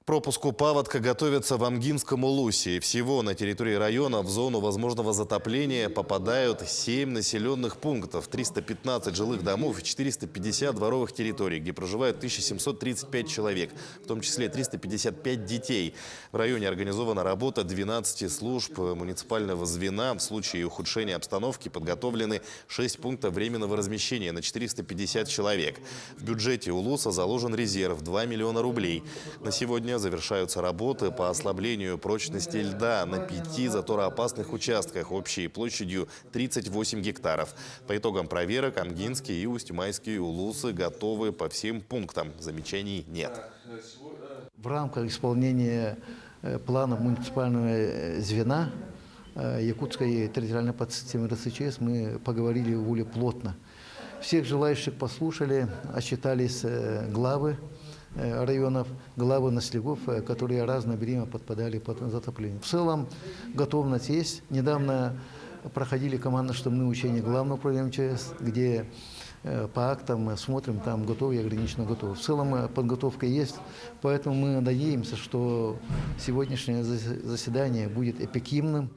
пропуску паводка готовятся в Амгинском Улусе. Всего на территории района в зону возможного затопления попадают 7 населенных пунктов, 315 жилых домов и 450 дворовых территорий, где проживают 1735 человек, в том числе 355 детей. В районе организована работа 12 служб муниципального звена. В случае ухудшения обстановки подготовлены 6 пунктов временного размещения на 450 человек. В бюджете Улуса заложен резерв – 2 миллиона рублей. На сегодня завершаются работы по ослаблению прочности льда на 5 затороопасных участках общей площадью 38 гектаров. По итогам проверок Амгинский и Усть-Майский Улусы готовы по всем пунктам. Замечаний нет. В рамках исполнения плана муниципального звена Якутской территориальной подсистемы РСЧС мы поговорили в Уле плотно. Всех желающих послушали, отчитались главы районов, главы наследников, которые разное время подпадали под затопление. В целом готовность есть. Недавно проходили командно-штабные учения Главного управления МЧС, где по актам смотрим, там готовы и ограниченно готовы. В целом подготовка есть, поэтому мы надеемся, что сегодняшнее заседание будет эффективным.